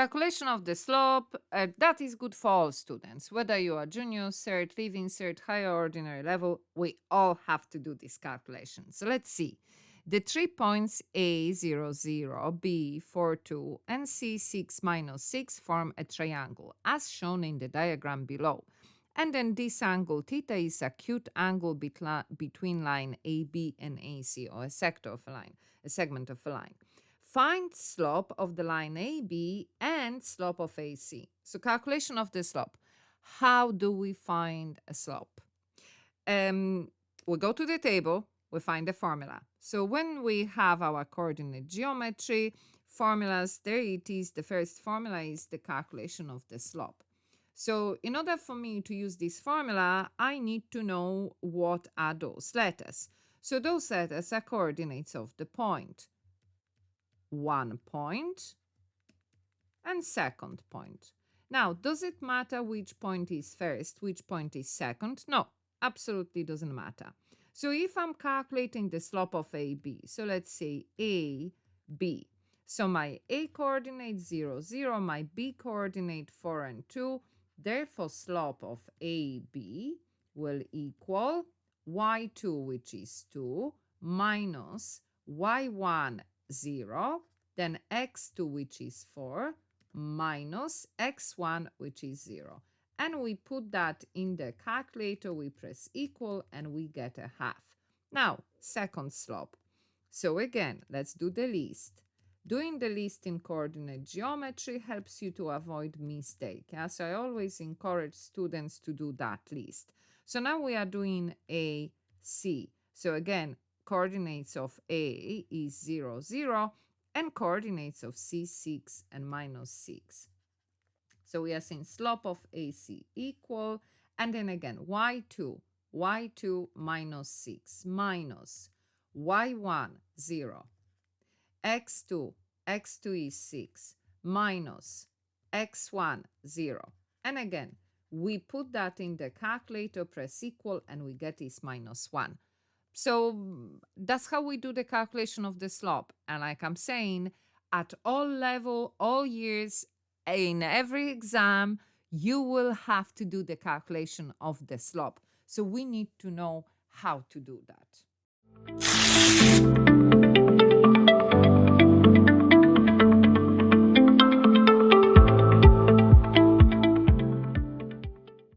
calculation of the slope, that is good for all students. Whether you are junior cert, leaving cert, higher ordinary level, we all have to do this calculation. So let's see. The 3 points A, 0, 0, B, 4, 2, and C, 6, minus 6 form a triangle, as shown in the diagram below. And then this angle theta is acute angle between line AB and AC, or a sector of a line, a segment of a line. Find slope of the line AB and slope of AC. So calculation of the slope. How do we find a slope? We go to the table, we find the formula. So when we have our coordinate geometry formulas, there it is. The first formula is the calculation of the slope. So in order for me to use this formula, I need to know what are those letters. So those letters are coordinates of the point. 1 point and second point. Now, does it matter which point is first, which point is second? No, absolutely doesn't matter. So if I'm calculating the slope of AB, so let's say AB. So my A coordinate 0, 0, my B coordinate 4 and 2. Therefore, slope of AB will equal y2, which is 2, minus y1, 0, then x2, which is 4, minus x1, which is 0. And we put that in the calculator, we press equal, and we get a half. Now, second slope. So again, let's do the list. Doing the list in coordinate geometry helps you to avoid mistake. Yeah? So I always encourage students to do that list. So now we are doing AC. So again, coordinates of A is 0, 0, and coordinates of C, 6, and minus 6. So we are saying slope of AC equal, and then again, y2 minus 6, minus y1, 0, x2 is 6, minus x1, 0. And again, we put that in the calculator, press equal, and we get is minus 1. So that's how we do the calculation of the slope. And like I'm saying, at all level, all years, in every exam, you will have to do the calculation of the slope. So we need to know how to do that.